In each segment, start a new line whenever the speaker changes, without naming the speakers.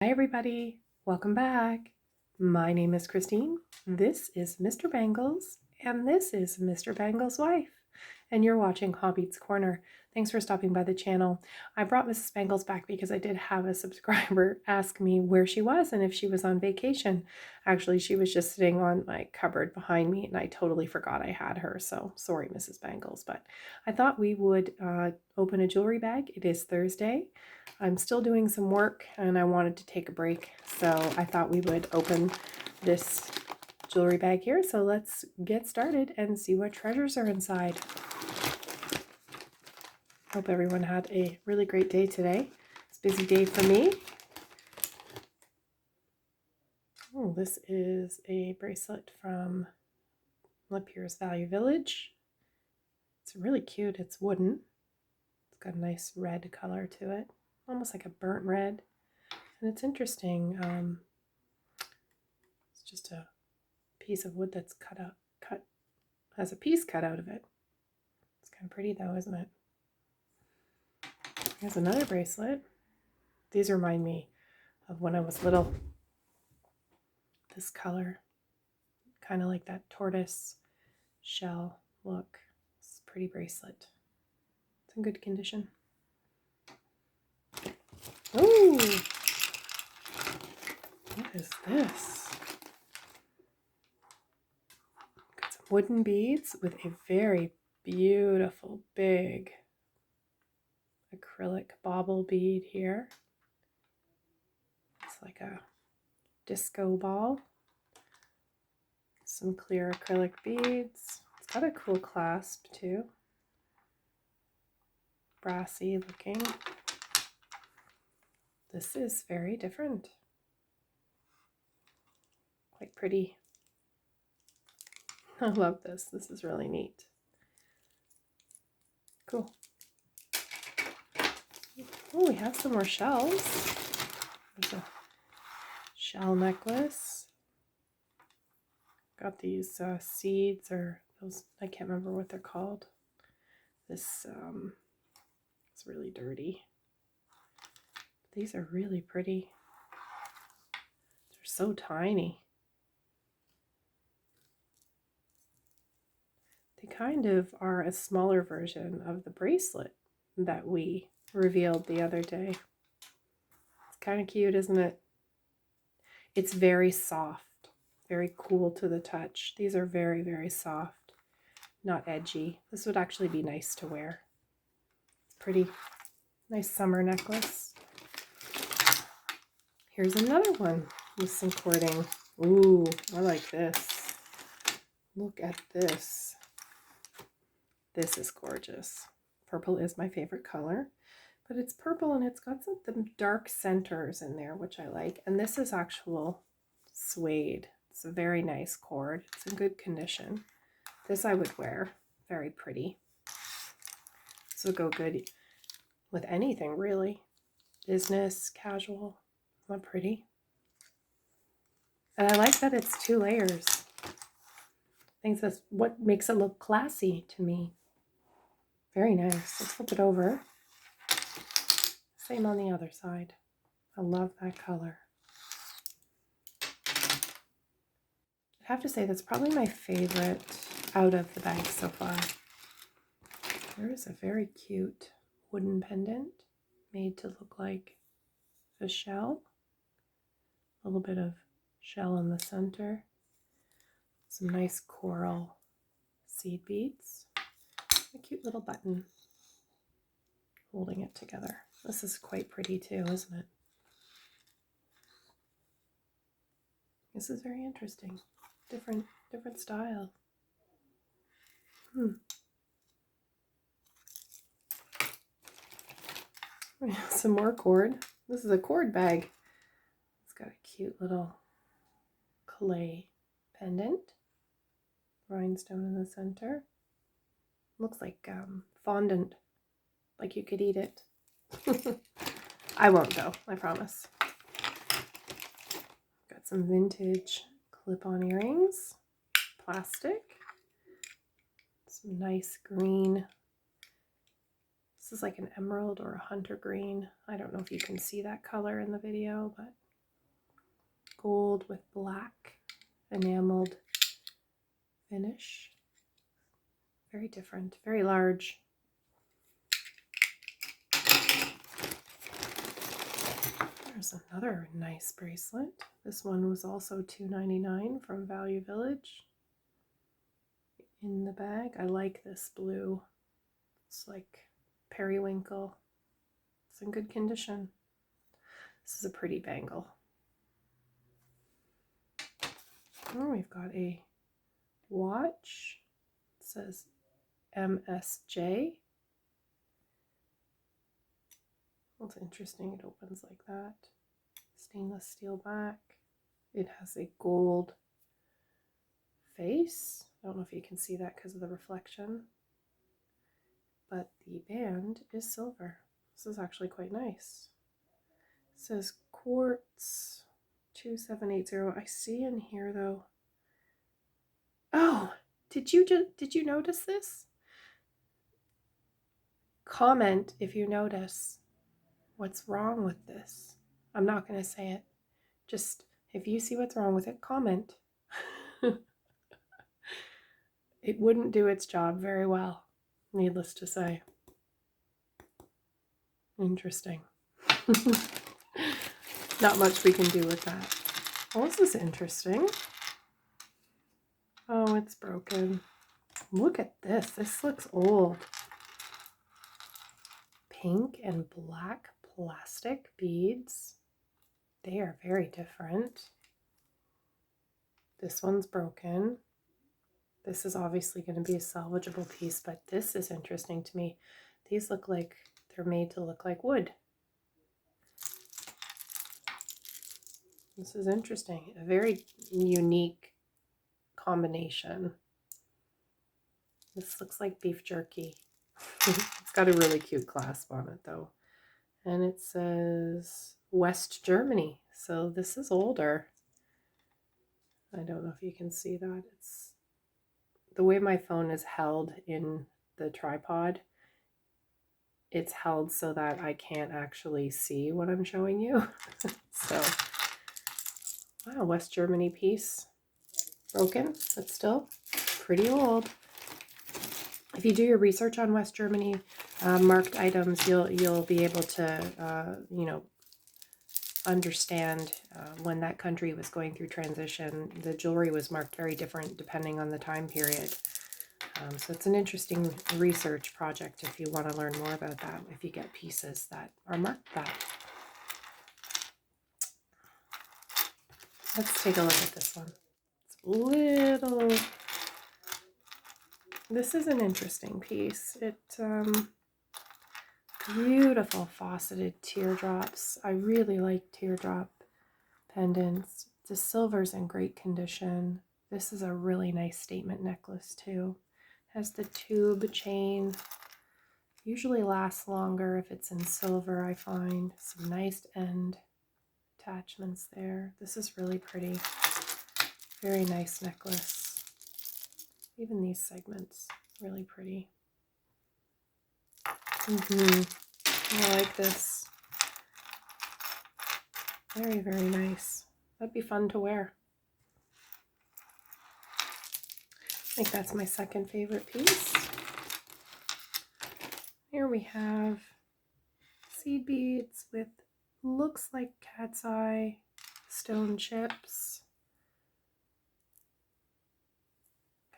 Hi everybody, welcome back. My name is Christine, this is Mr. Bangles, and this is Mr. Bangles' wife, and you're watching Hobby's Corner. Thanks for stopping by the channel. I brought Mrs. Bangles back because I did have a subscriber ask me where she was and if she was on vacation. Actually, she was just sitting on my cupboard behind me and I totally forgot I had her, so sorry Mrs. Bangles, but I thought we would open a jewelry bag. It is Thursday. I'm still doing some work and I wanted to take a break, so I thought we would open this jewelry bag here. So let's get started and see what treasures are inside. Hope everyone had a really great day today. It's a busy day for me. Oh, this is a bracelet from Lapierre's Value Village. It's really cute. It's wooden. It's got a nice red color to it, almost like a burnt red. And it's interesting. It's just a piece of wood that's has a piece cut out of it. It's kind of pretty though, isn't it? Here's another bracelet. These remind me of when I was little. This color, kind of like that tortoise shell look. It's a pretty bracelet. It's in good condition. Ooh! What is this? Got some wooden beads with a very beautiful big acrylic bauble bead here. It's like a disco ball. Some clear acrylic beads. It's got a cool clasp too. Brassy looking. This is very different. Quite pretty. I love this. This is really neat. Cool. Oh, we have some more shells. There's a shell necklace. Got these seeds, or those, I can't remember what they're called. This it's really dirty. These are really pretty. They're so tiny. They kind of are a smaller version of the bracelet that we revealed the other day. It's kind of cute, isn't it? It's very soft, very cool to the touch. These are very, very soft, not edgy. This would actually be nice to wear. It's pretty. Nice summer necklace. Here's another one with some cording. Ooh, I like this. Look at this. This is gorgeous. Purple is my favorite color, but it's purple and it's got some dark centers in there, which I like. And this is actual suede. It's a very nice cord. It's in good condition. This I would wear. Very pretty. This would go good with anything, really. Business, casual. Isn't that pretty? And I like that it's 2 layers. I think that's what makes it look classy to me. Very nice. Let's flip it over. Same on the other side. I love that color. I have to say that's probably my favorite out of the bag so far. There is a very cute wooden pendant made to look like a shell. A little bit of shell in the center. Some nice coral seed beads. A cute little button holding it together. This is quite pretty too, isn't it? This is very interesting. Different style. Some more cord. This is a cord bag. It's got a cute little clay pendant. Rhinestone in the center. Looks like fondant, like you could eat it. I won't though, I promise. Got some vintage clip-on earrings, plastic, some nice green. This is like an emerald or a hunter green. I don't know if you can see that color in the video, but gold with black enameled finish. Very different, very large. There's another nice bracelet. This one was also $2.99 from Value Village. In the bag, I like this blue. It's like periwinkle. It's in good condition. This is a pretty bangle. Oh, we've got a watch. It says MSJ. That's interesting. It opens like that. Stainless steel back. It has a gold face. I don't know if you can see that because of the reflection. But the band is silver. This is actually quite nice. It says quartz 2780. I see in here though. Oh, did you notice this? Comment if you notice what's wrong with this. I'm not going to say it. Just if you see what's wrong with it, comment. It wouldn't do its job very well, needless to say. Interesting. Not much we can do with that. Well, this is interesting. Oh, it's broken. Look at this. This looks old. Pink and black plastic beads. They are very different. This one's broken. This is obviously going to be a salvageable piece, but this is interesting to me. These look like they're made to look like wood. This is interesting. A very unique combination. This looks like beef jerky. It's got a really cute clasp on it though. And it says West Germany. So this is older. I don't know if you can see that. It's the way my phone is held in the tripod. It's held so that I can't actually see what I'm showing you. So, wow, West Germany piece. Broken, but still pretty old. If you do your research on West Germany marked items, you'll be able to understand when that country was going through transition. The jewelry was marked very different depending on the time period. So it's an interesting research project if you want to learn more about that, if you get pieces that are marked that. Let's take a look at this one. It's little. This is an interesting piece. Beautiful faceted teardrops. I really like teardrop pendants. The silver's in great condition. This is a really nice statement necklace too. Has the tube chain. Usually lasts longer if it's in silver, I find. Some nice end attachments there. This is really pretty. Very nice necklace. Even these segments, really pretty. I like this. Very, very nice. That'd be fun to wear. I think that's my second favorite piece. Here we have seed beads with looks like cat's eye stone chips.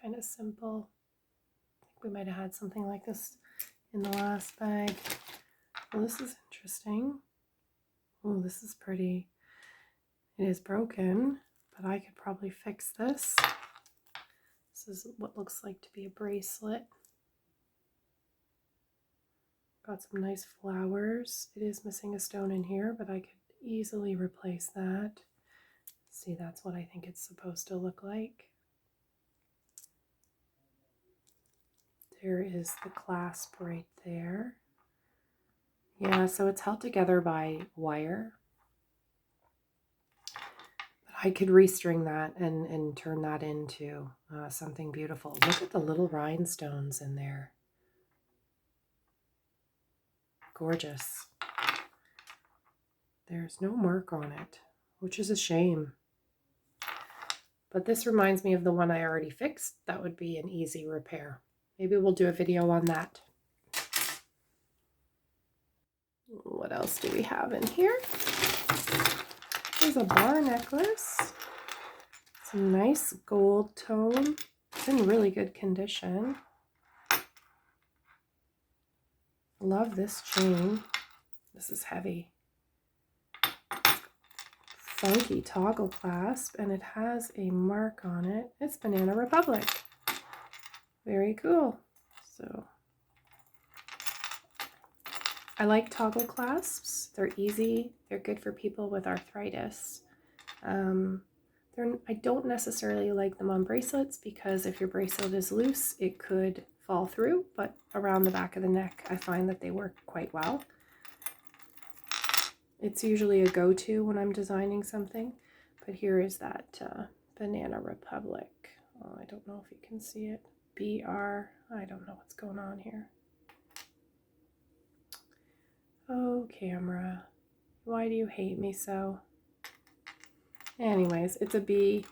Kind of simple. I think we might have had something like this in the last bag. Well, this is interesting. Oh, this is pretty. It is broken, but I could probably fix this. This is what looks like to be a bracelet. Got some nice flowers. It is missing a stone in here, but I could easily replace that. See, that's what I think it's supposed to look like. There is the clasp right there. Yeah, so it's held together by wire. But I could restring that and turn that into something beautiful. Look at the little rhinestones in there. Gorgeous. There's no mark on it, which is a shame. But this reminds me of the one I already fixed. That would be an easy repair. Maybe we'll do a video on that. What else do we have in here? There's a bar necklace. It's a nice gold tone. It's in really good condition. Love this chain. This is heavy. Funky toggle clasp, and it has a mark on it. It's Banana Republic. Very cool. So I like toggle clasps. They're easy. They're good for people with arthritis. I don't necessarily like them on bracelets because if your bracelet is loose, it could fall through, but around the back of the neck, I find that they work quite well. It's usually a go-to when I'm designing something, but here is that Banana Republic. Oh, I don't know if you can see it. BR, I don't know what's going on here. Oh, camera, why do you hate me so? Anyways, it's a B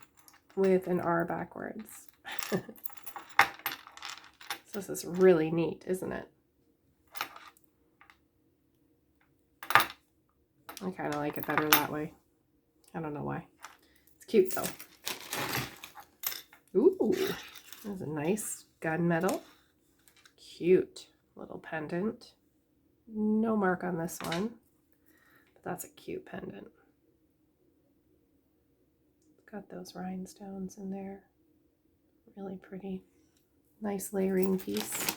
with an R backwards. So this is really neat, isn't it? I kind of like it better that way. I don't know why. It's cute though. Ooh, there's a nice gunmetal. Cute little pendant. No mark on this one, but that's a cute pendant. Got those rhinestones in there. Really pretty. Nice layering piece.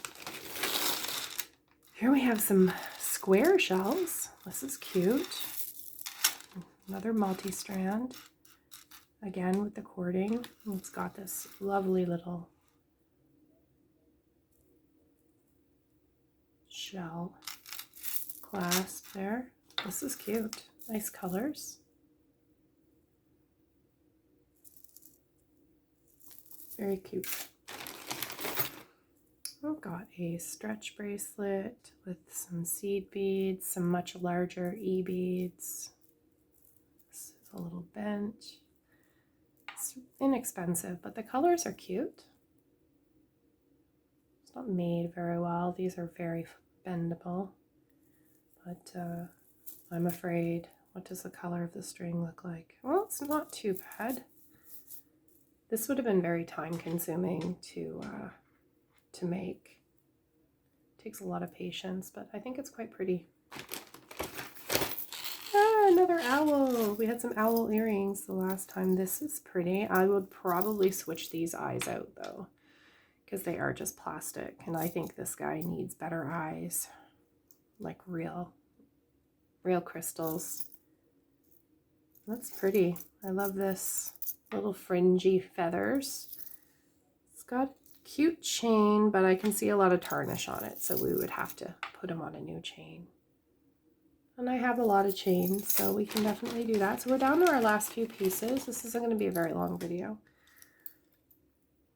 Here we have some square shells. This is cute. Another multi-strand. Again with the cording. It's got this lovely little shell clasp there. This is cute. Nice colors. Very cute. I've got a stretch bracelet with some seed beads, some much larger E-beads. This is a little bent. It's inexpensive, but the colors are cute. It's not made very well. These are very bendable, but I'm afraid. What does the color of the string look like? Well, it's not too bad. This would have been very time consuming to make. It takes a lot of patience, but I think it's quite pretty. Ah, another owl. We had some owl earrings the last time. This is pretty. I would probably switch these eyes out though, because they are just plastic, and I think this guy needs better eyes, like real crystals. That's pretty. I love this. Little fringy feathers. It's got a cute chain, but I can see a lot of tarnish on it, so we would have to put them on a new chain. And I have a lot of chains, so we can definitely do that. So we're down to our last few pieces. This isn't going to be a very long video.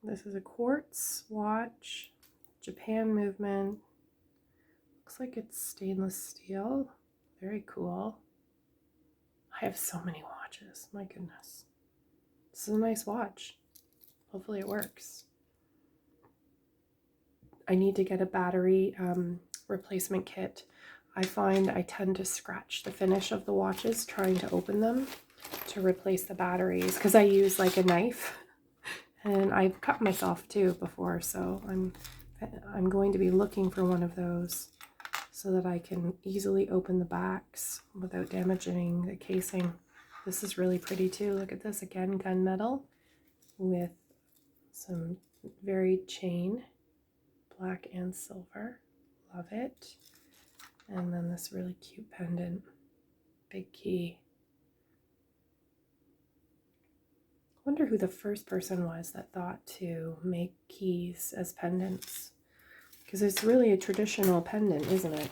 This is a quartz watch, Japan movement. Looks like it's stainless steel. Very cool. I have so many watches, my goodness. This is a nice watch. Hopefully it works. I need to get a battery replacement kit. I find I tend to scratch the finish of the watches trying to open them to replace the batteries because I use like a knife, and I've cut myself too before, so I'm going to be looking for one of those so that I can easily open the backs without damaging the casing. This is really pretty too. Look at this again, gunmetal with some varied chain, black and silver. Love it. And then this really cute pendant, big key. I wonder who the first person was that thought to make keys as pendants, because it's really a traditional pendant, isn't it?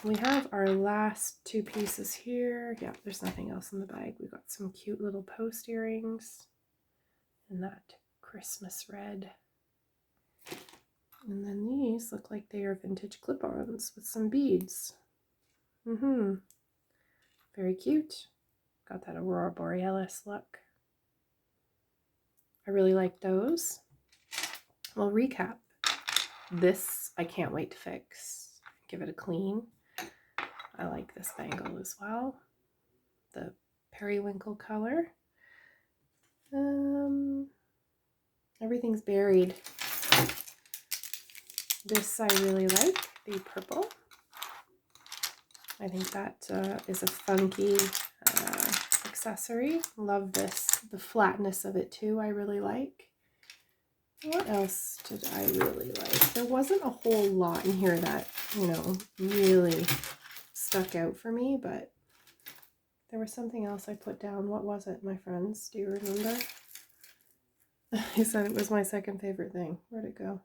We have our last two pieces here. Yeah, there's nothing else in the bag. We got some cute little post earrings and that Christmas red. And then these look like they are vintage clip-ons with some beads. Very cute. Got that Aurora Borealis look. I really like those. Well, recap. This I can't wait to fix. Give it a clean. I like this bangle as well. The periwinkle color. Everything's buried. This I really like, the purple. I think that is a funky accessory. Love this. The flatness of it too, I really like. What else did I really like? There wasn't a whole lot in here that, you know, really stuck out for me, but there was something else I put down. What was it, my friends? Do you remember? I said it was my second favorite thing. Where'd it go?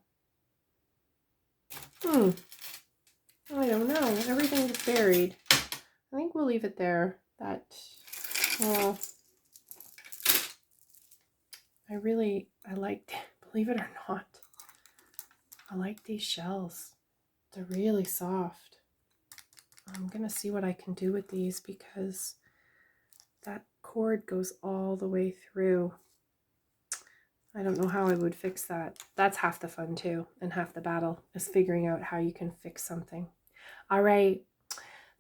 I don't know. Everything's buried. I think we'll leave it there. That, well, I liked, believe it or not, I like these shells. They're really soft. I'm gonna see what I can do with these because that cord goes all the way through. I don't know how I would fix that. That's half the fun too, and half the battle is figuring out how you can fix something. All right.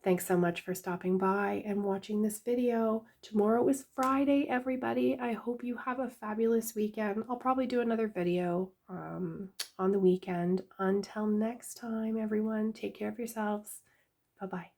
Thanks so much for stopping by and watching this video. Tomorrow is Friday, everybody. I hope you have a fabulous weekend. I'll probably do another video on the weekend. Until next time, everyone, take care of yourselves. Bye-bye.